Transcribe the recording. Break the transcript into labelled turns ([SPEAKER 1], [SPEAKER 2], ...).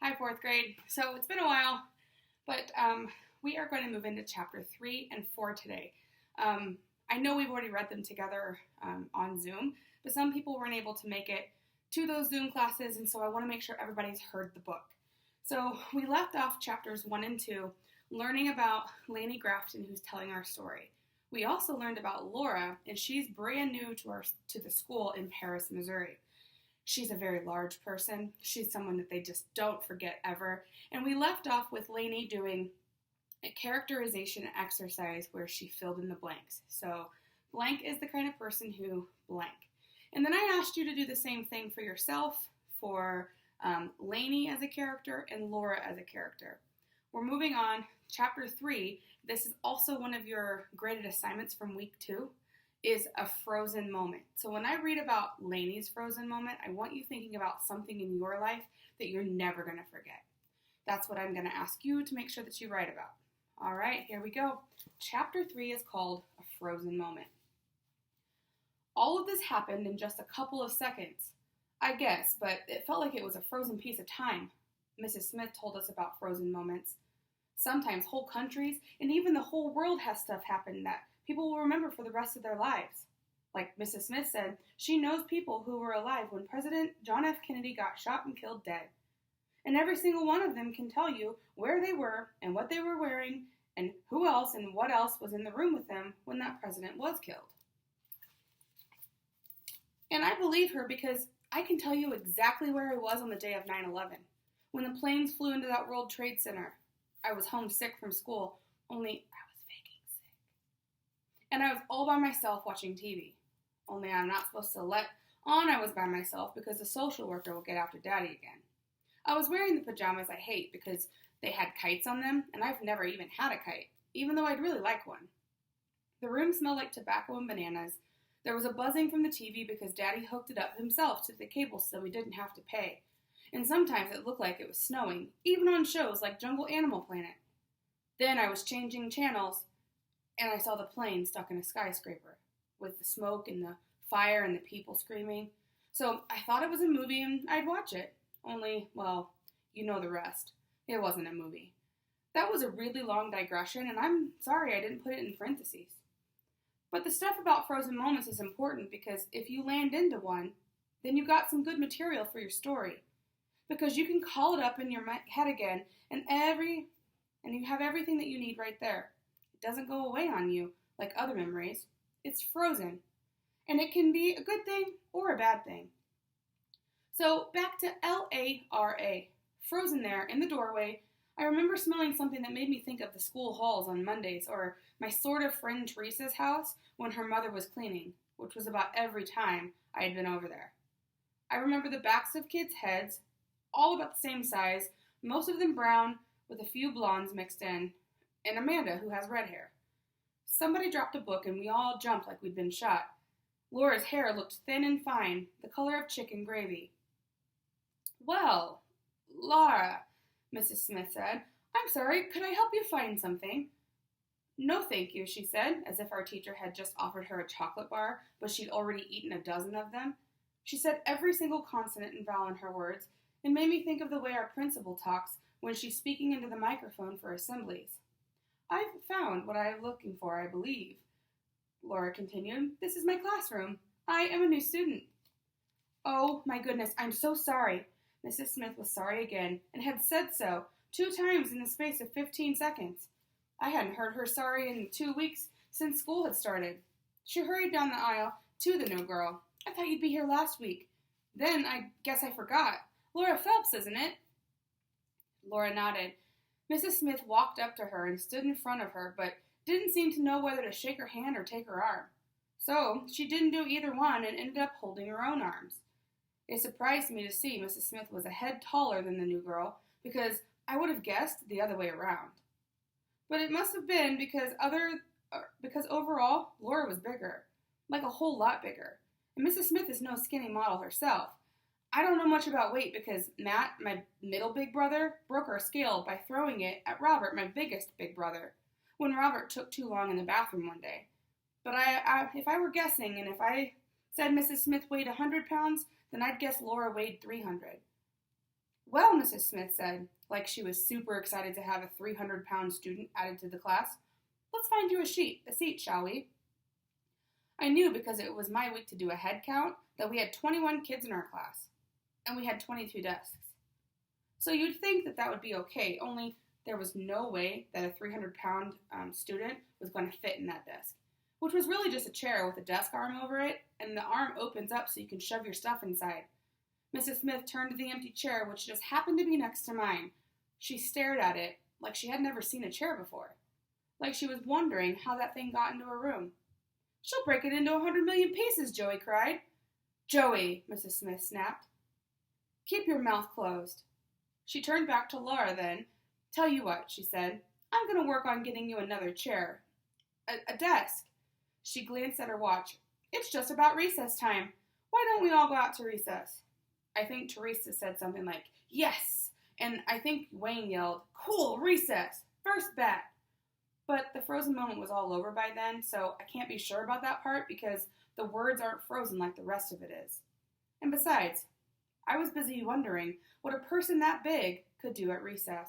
[SPEAKER 1] Hi, fourth grade. So it's been a while, but we are going to move into chapter 3 and 4 today. I know we've already read them together on Zoom, but some people weren't able to make it to those Zoom classes, and so I want to make sure everybody's heard the book. So we left off chapters 1 and 2, learning about Lainey Grafton, who's telling our story. We also learned about Laura, and she's brand new to the school in Paris, Missouri. She's a very large person. She's someone that they just don't forget ever. And we left off with Lainey doing a characterization exercise where she filled in the blanks. So blank is the kind of person who blank. And then I asked you to do the same thing for yourself, for Lainey as a character and Laura as a character. We're moving on. Chapter 3, this is also one of your graded assignments from week 2, is a frozen moment. So when I read about Lainey's frozen moment, I want you thinking about something in your life that you're never going to forget. That's what I'm going to ask you to make sure that you write about. All right, here we go. Chapter 3 is called A Frozen Moment. All of this happened in just a couple of seconds, I guess, but it felt like it was a frozen piece of time. Mrs. Smith told us about frozen moments. Sometimes whole countries and even the whole world has stuff happen that people will remember for the rest of their lives. Like Mrs. Smith said, she knows people who were alive when President John F. Kennedy got shot and killed dead. And every single one of them can tell you where they were and what they were wearing and who else and what else was in the room with them when that president was killed. And I believe her because I can tell you exactly where I was on the day of 9/11, when the planes flew into that World Trade Center. I was homesick from school, only I was faking sick. And I was all by myself watching TV. Only I'm not supposed to let on I was by myself because the social worker will get after Daddy again. I was wearing the pajamas I hate because they had kites on them, and I've never even had a kite, even though I'd really like one. The room smelled like tobacco and bananas. There was a buzzing from the TV because Daddy hooked it up himself to the cable so we didn't have to pay. And sometimes it looked like it was snowing, even on shows like Jungle Animal Planet. Then I was changing channels, and I saw the plane stuck in a skyscraper, with the smoke and the fire and the people screaming. So I thought it was a movie and I'd watch it. Only, well, you know the rest. It wasn't a movie. That was a really long digression, and I'm sorry I didn't put it in parentheses. But the stuff about frozen moments is important because if you land into one, then you got some good material for your story. Because you can call it up in your head again, and you have everything that you need right there. It doesn't go away on you like other memories. It's frozen. And it can be a good thing or a bad thing. So back to Lara. Frozen there in the doorway, I remember smelling something that made me think of the school halls on Mondays or my sort of friend Teresa's house when her mother was cleaning, which was about every time I had been over there. I remember the backs of kids' heads, all about the same size, most of them brown with a few blondes mixed in, and Amanda, who has red hair. Somebody dropped a book and we all jumped like we'd been shot. Laura's hair looked thin and fine, the color of chicken gravy. "Well, Lara," Mrs. Smith said, "I'm sorry, could I help you find something?" "No, thank you," she said, as if our teacher had just offered her a chocolate bar, but she'd already eaten a dozen of them. She said every single consonant and vowel in her words, and made me think of the way our principal talks when she's speaking into the microphone for assemblies. "I've found what I am looking for, I believe," Laura continued. "This is my classroom. I am a new student." "Oh, my goodness, I'm so sorry." Mrs. Smith was sorry again, and had said so 2 times in the space of 15 seconds. I hadn't heard her sorry in 2 weeks since school had started. She hurried down the aisle to the new girl. "I thought you'd be here last week." "Then I guess I forgot. Laura Phelps, isn't it?" Laura nodded. Mrs. Smith walked up to her and stood in front of her, but didn't seem to know whether to shake her hand or take her arm. So she didn't do either one and ended up holding her own arms. It surprised me to see Mrs. Smith was a head taller than the new girl, because I would have guessed the other way around. But it must have been because overall, Laura was bigger, like a whole lot bigger. And Mrs. Smith is no skinny model herself. I don't know much about weight because Matt, my middle big brother, broke our scale by throwing it at Robert, my biggest big brother, when Robert took too long in the bathroom one day. But if I were guessing, and if I said Mrs. Smith weighed 100 pounds, then I'd guess Laura weighed 300. Well, Mrs. Smith said, like she was super excited to have a 300-pound student added to the class, let's find you a seat, shall we? I knew because it was my week to do a head count that we had 21 kids in our class, and we had 22 desks. So you'd think that that would be okay, only there was no way that a 300-pound student was going to fit in that desk, which was really just a chair with a desk arm over it, and the arm opens up so you can shove your stuff inside. Mrs. Smith turned to the empty chair, which just happened to be next to mine. She stared at it like she had never seen a chair before, like she was wondering how that thing got into her room. She'll break it into 100 million pieces, Joey cried. Joey, Mrs. Smith snapped. Keep your mouth closed. She turned back to Laura then. Tell you what, she said, I'm going to work on getting you another chair. A desk. She glanced at her watch. It's just about recess time. Why don't we all go out to recess? I think Teresa said something like, yes, and I think Wayne yelled, cool, recess, first bat. But the frozen moment was all over by then, so I can't be sure about that part because the words aren't frozen like the rest of it is. And besides, I was busy wondering what a person that big could do at recess.